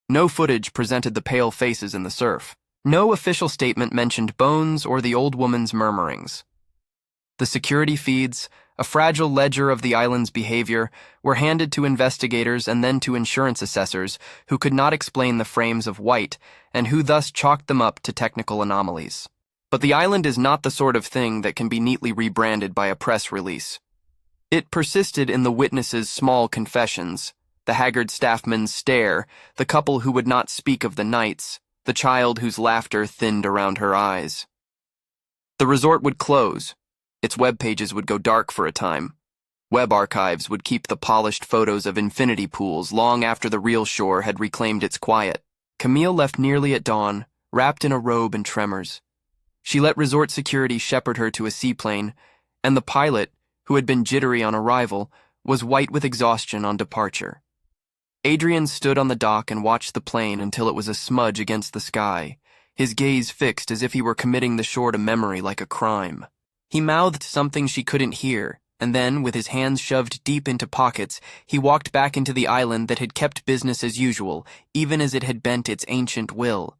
A: No footage presented the pale faces in the surf. No official statement mentioned bones or the old woman's murmurings. The security feeds, a fragile ledger of the island's behavior, were handed to investigators and then to insurance assessors who could not explain the frames of white and who thus chalked them up to technical anomalies. But the island is not the sort of thing that can be neatly rebranded by a press release. It persisted in the witnesses' small confessions, the haggard staffman's stare, the couple who would not speak of the nights, the child whose laughter thinned around her eyes. The resort would close. Its web pages would go dark for a time. Web archives would keep the polished photos of infinity pools long after the real shore had reclaimed its quiet. Camille left nearly at dawn, wrapped in a robe and tremors. She let resort security shepherd her to a seaplane, and the pilot, who had been jittery on arrival, was white with exhaustion on departure. Adrian stood on the dock and watched the plane until it was a smudge against the sky, his gaze fixed as if he were committing the shore to memory like a crime. He mouthed something she couldn't hear, and then, with his hands shoved deep into pockets, he walked back into the island that had kept business as usual, even as it had bent its ancient will.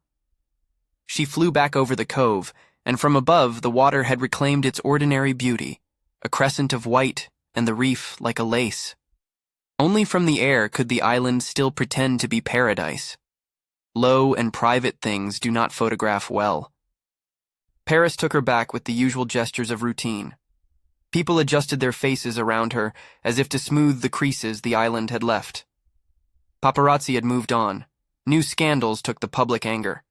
A: She flew back over the cove, and from above the water had reclaimed its ordinary beauty, a crescent of white and the reef like a lace. Only from the air could the island still pretend to be paradise. Low and private things do not photograph well. Paris took her back with the usual gestures of routine. People adjusted their faces around her as if to smooth the creases the island had left. Paparazzi had moved on. New scandals took the public anger.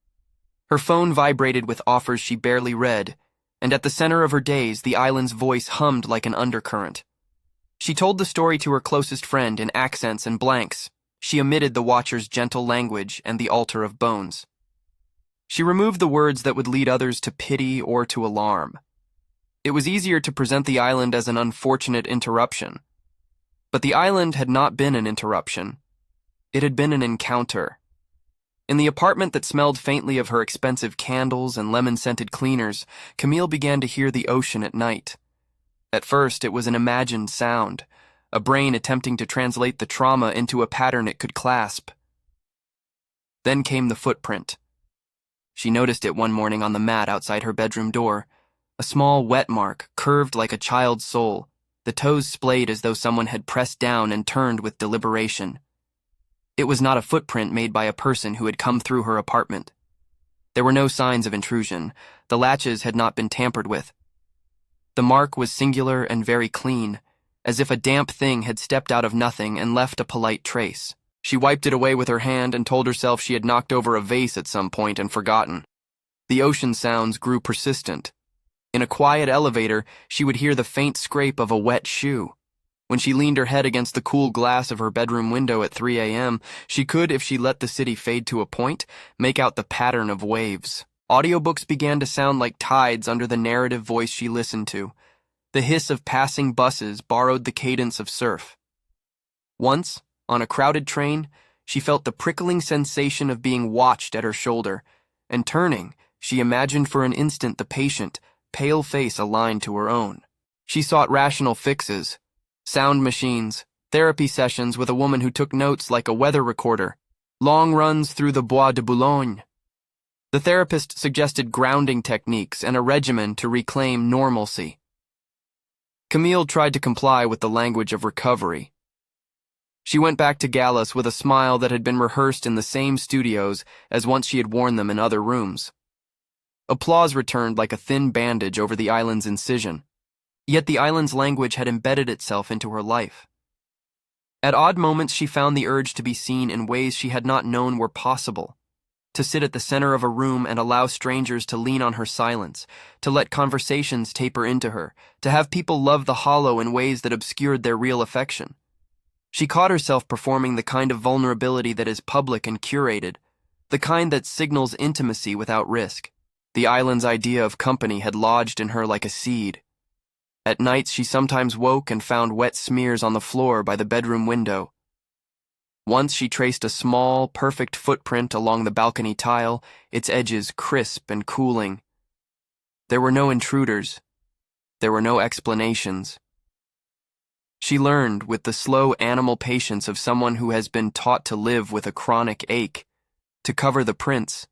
A: Her phone vibrated with offers she barely read, and at the center of her daze, the island's voice hummed like an undercurrent. She told the story to her closest friend in accents and blanks. She omitted the watcher's gentle language and the altar of bones. She removed the words that would lead others to pity or to alarm. It was easier to present the island as an unfortunate interruption. But the island had not been an interruption. It had been an encounter. In the apartment that smelled faintly of her expensive candles and lemon-scented cleaners, Camille began to hear the ocean at night. At first, it was an imagined sound, a brain attempting to translate the trauma into a pattern it could clasp. Then came the footprint. She noticed it one morning on the mat outside her bedroom door, a small wet mark, curved like a child's sole, the toes splayed as though someone had pressed down and turned with deliberation. It was not a footprint made by a person who had come through her apartment. There were no signs of intrusion. The latches had not been tampered with. The mark was singular and very clean, as if a damp thing had stepped out of nothing and left a polite trace. She wiped it away with her hand and told herself she had knocked over a vase at some point and forgotten. The ocean sounds grew persistent. In a quiet elevator, she would hear the faint scrape of a wet shoe. When she leaned her head against the cool glass of her bedroom window at 3 a.m., she could, if she let the city fade to a point, make out the pattern of waves. Audiobooks began to sound like tides under the narrative voice she listened to. The hiss of passing buses borrowed the cadence of surf. Once, on a crowded train, she felt the prickling sensation of being watched at her shoulder, and turning, she imagined for an instant the patient, pale face aligned to her own. She sought rational fixes, sound machines, therapy sessions with a woman who took notes like a weather recorder, long runs through the Bois de Boulogne. The therapist suggested grounding techniques and a regimen to reclaim normalcy. Camille tried to comply with the language of recovery. She went back to Gallus with a smile that had been rehearsed in the same studios as once she had worn them in other rooms. Applause returned like a thin bandage over the island's incision. Yet the island's language had embedded itself into her life. At odd moments she found the urge to be seen in ways she had not known were possible. To sit at the center of a room and allow strangers to lean on her silence, to let conversations taper into her, to have people love the hollow in ways that obscured their real affection. She caught herself performing the kind of vulnerability that is public and curated, the kind that signals intimacy without risk. The island's idea of company had lodged in her like a seed. At nights she sometimes woke and found wet smears on the floor by the bedroom window. Once she traced a small, perfect footprint along the balcony tile, its edges crisp and cooling. There were no intruders. There were no explanations. She learned with the slow animal patience of someone who has been taught to live with a chronic ache, to cover the prints,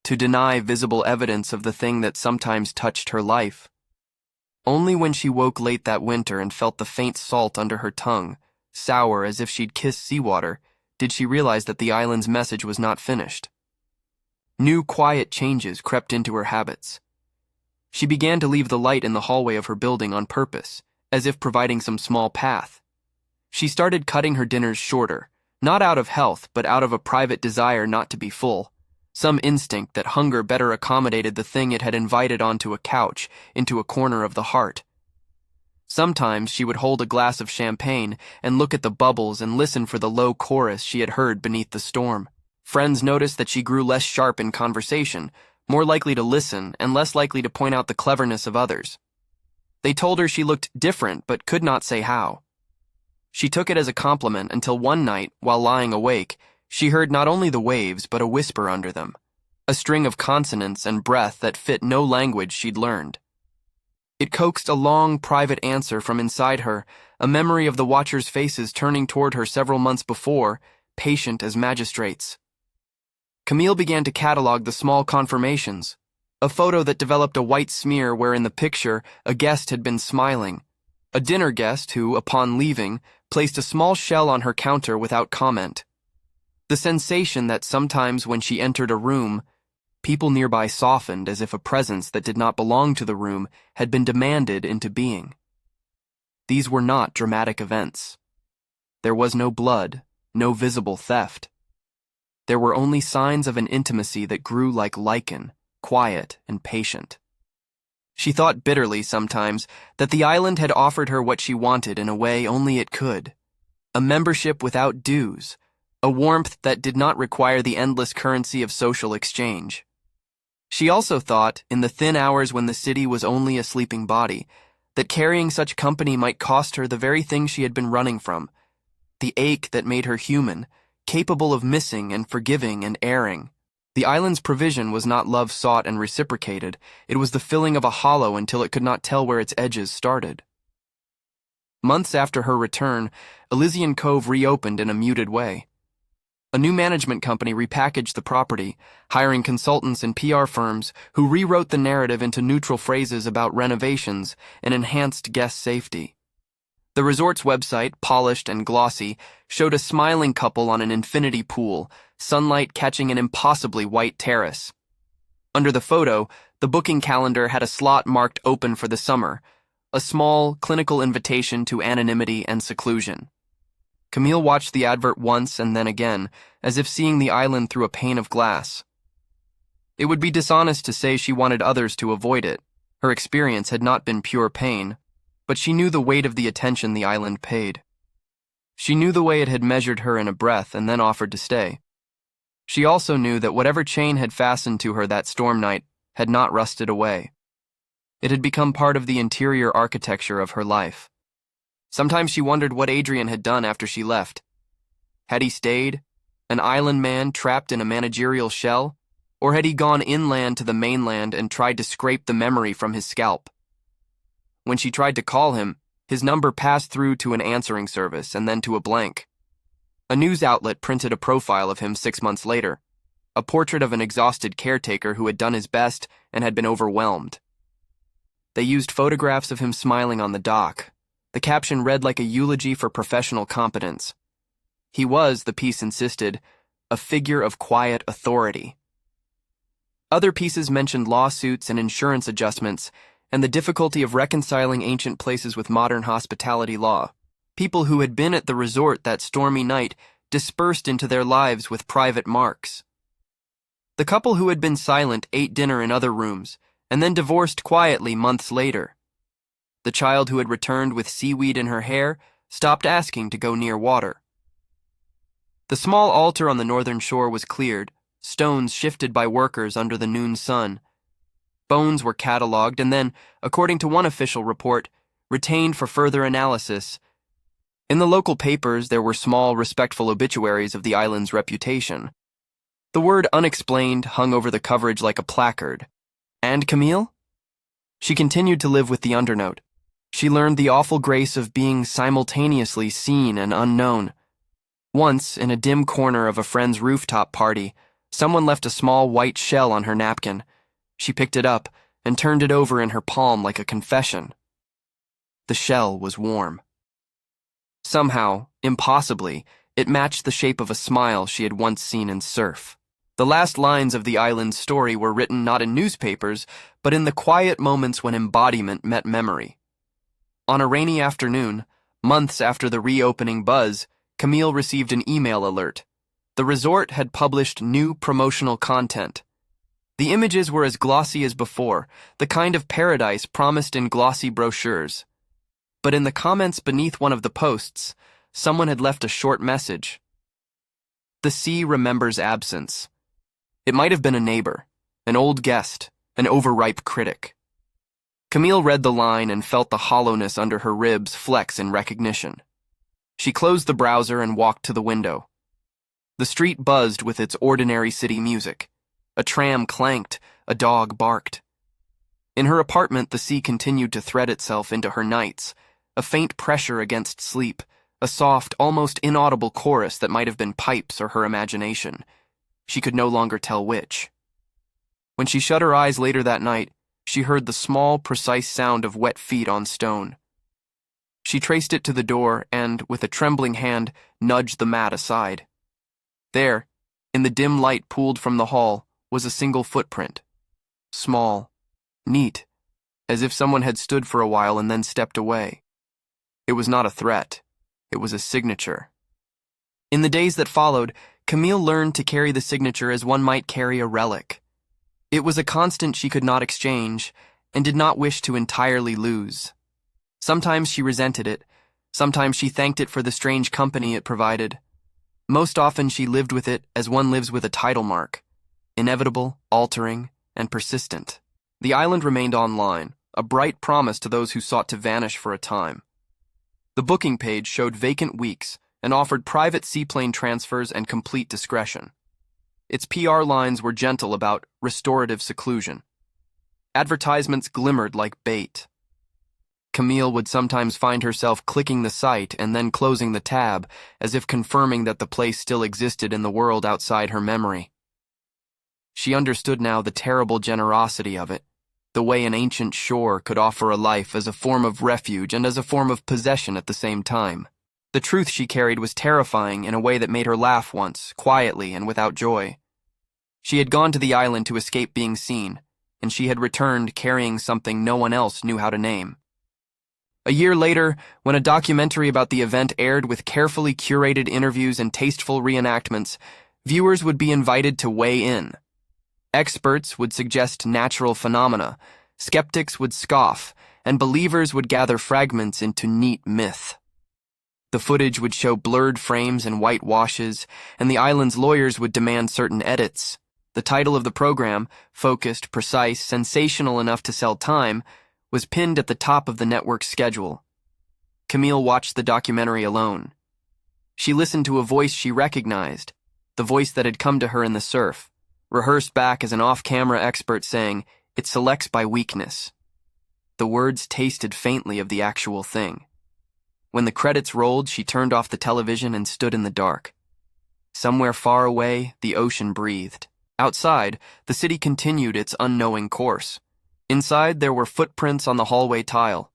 A: to deny visible evidence of the thing that sometimes touched her life. Only when she woke late that winter and felt the faint salt under her tongue, sour as if she'd kissed seawater, did she realize that the island's message was not finished. New quiet changes crept into her habits. She began to leave the light in the hallway of her building on purpose, as if providing some small path. She started cutting her dinners shorter, not out of health, but out of a private desire not to be full. Some instinct that hunger better accommodated the thing it had invited onto a couch, into a corner of the heart. Sometimes she would hold a glass of champagne and look at the bubbles and listen for the low chorus she had heard beneath the storm. Friends noticed that she grew less sharp in conversation, more likely to listen and less likely to point out the cleverness of others. They told her she looked different but could not say how. She took it as a compliment until one night, while lying awake, she heard not only the waves but a whisper under them, a string of consonants and breath that fit no language she'd learned. It coaxed a long, private answer from inside her, a memory of the watchers' faces turning toward her several months before, patient as magistrates. Camille began to catalog the small confirmations, a photo that developed a white smear where in the picture a guest had been smiling, a dinner guest who, upon leaving, placed a small shell on her counter without comment. The sensation that sometimes when she entered a room, people nearby softened as if a presence that did not belong to the room had been demanded into being. These were not dramatic events. There was no blood, no visible theft. There were only signs of an intimacy that grew like lichen, quiet and patient. She thought bitterly sometimes that the island had offered her what she wanted in a way only it could, a membership without dues, a warmth that did not require the endless currency of social exchange. She also thought, in the thin hours when the city was only a sleeping body, that carrying such company might cost her the very thing she had been running from, the ache that made her human, capable of missing and forgiving and erring. The island's provision was not love sought and reciprocated, it was the filling of a hollow until it could not tell where its edges started. Months after her return, Elysian Cove reopened in a muted way. A new management company repackaged the property, hiring consultants and PR firms who rewrote the narrative into neutral phrases about renovations and enhanced guest safety. The resort's website, polished and glossy, showed a smiling couple on an infinity pool, sunlight catching an impossibly white terrace. Under the photo, the booking calendar had a slot marked open for the summer, a small, clinical invitation to anonymity and seclusion. Camille watched the advert once and then again, as if seeing the island through a pane of glass. It would be dishonest to say she wanted others to avoid it. Her experience had not been pure pain, but she knew the weight of the attention the island paid. She knew the way it had measured her in a breath and then offered to stay. She also knew that whatever chain had fastened to her that storm night had not rusted away. It had become part of the interior architecture of her life. Sometimes she wondered what Adrian had done after she left. Had he stayed, an island man trapped in a managerial shell, or had he gone inland to the mainland and tried to scrape the memory from his scalp? When she tried to call him, his number passed through to an answering service and then to a blank. A news outlet printed a profile of him 6 months later, a portrait of an exhausted caretaker who had done his best and had been overwhelmed. They used photographs of him smiling on the dock. The caption read like a eulogy for professional competence. He was, the piece insisted, a figure of quiet authority. Other pieces mentioned lawsuits and insurance adjustments and the difficulty of reconciling ancient places with modern hospitality law. People who had been at the resort that stormy night dispersed into their lives with private marks. The couple who had been silent ate dinner in other rooms and then divorced quietly months later. The child who had returned with seaweed in her hair stopped asking to go near water. The small altar on the northern shore was cleared, stones shifted by workers under the noon sun. Bones were catalogued and then, according to one official report, retained for further analysis. In the local papers, there were small, respectful obituaries of the island's reputation. The word unexplained hung over the coverage like a placard. And Camille? She continued to live with the undernote. She learned the awful grace of being simultaneously seen and unknown. Once, in a dim corner of a friend's rooftop party, someone left a small white shell on her napkin. She picked it up and turned it over in her palm like a confession. The shell was warm. Somehow, impossibly, it matched the shape of a smile she had once seen in surf. The last lines of the island's story were written not in newspapers, but in the quiet moments when embodiment met memory. On a rainy afternoon, months after the reopening buzz, Camille received an email alert. The resort had published new promotional content. The images were as glossy as before, the kind of paradise promised in glossy brochures. But in the comments beneath one of the posts, someone had left a short message. The sea remembers absence. It might have been a neighbor, an old guest, an overripe critic. Camille read the line and felt the hollowness under her ribs flex in recognition. She closed the browser and walked to the window. The street buzzed with its ordinary city music. A tram clanked, a dog barked. In her apartment, the sea continued to thread itself into her nights, a faint pressure against sleep, a soft, almost inaudible chorus that might have been pipes or her imagination. She could no longer tell which. When she shut her eyes later that night, she heard the small, precise sound of wet feet on stone. She traced it to the door and, with a trembling hand, nudged the mat aside. There, in the dim light pooled from the hall, was a single footprint. Small, neat, as if someone had stood for a while and then stepped away. It was not a threat. It was a signature. In the days that followed, Camille learned to carry the signature as one might carry a relic. It was a constant she could not exchange and did not wish to entirely lose. Sometimes she resented it. Sometimes she thanked it for the strange company it provided. Most often she lived with it as one lives with a title mark. Inevitable, altering, and persistent. The island remained online, a bright promise to those who sought to vanish for a time. The booking page showed vacant weeks and offered private seaplane transfers and complete discretion. Its PR lines were gentle about restorative seclusion. Advertisements glimmered like bait. Camille would sometimes find herself clicking the site and then closing the tab, as if confirming that the place still existed in the world outside her memory. She understood now the terrible generosity of it, the way an ancient shore could offer a life as a form of refuge and as a form of possession at the same time. The truth she carried was terrifying in a way that made her laugh once, quietly and without joy. She had gone to the island to escape being seen, and she had returned carrying something no one else knew how to name. A year later, when a documentary about the event aired with carefully curated interviews and tasteful reenactments, viewers would be invited to weigh in. Experts would suggest natural phenomena, skeptics would scoff, and believers would gather fragments into neat myth. The footage would show blurred frames and whitewashes, and the island's lawyers would demand certain edits. The title of the program, focused, precise, sensational enough to sell time, was pinned at the top of the network's schedule. Camille watched the documentary alone. She listened to a voice she recognized, the voice that had come to her in the surf, rehearsed back as an off-camera expert saying, "It selects by weakness." The words tasted faintly of the actual thing. When the credits rolled, she turned off the television and stood in the dark. Somewhere far away, the ocean breathed. Outside, the city continued its unknowing course. Inside, there were footprints on the hallway tile.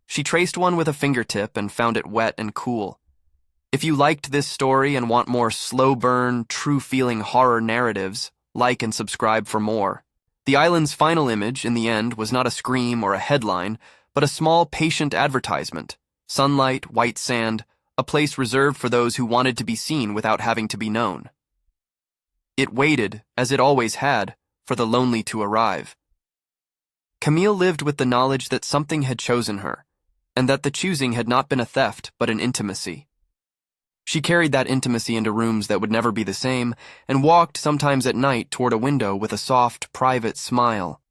A: She traced one with a fingertip and found it wet and cool. If you liked this story and want more slow-burn, true-feeling horror narratives, like and subscribe for more. The island's final image, in the end, was not a scream or a headline, but a small, patient advertisement. Sunlight, white sand, a place reserved for those who wanted to be seen without having to be known. It waited, as it always had, for the lonely to arrive. Camille lived with the knowledge that something had chosen her, and that the choosing had not been a theft, but an intimacy. She carried that intimacy into rooms that would never be the same, and walked sometimes at night toward a window with a soft, private smile.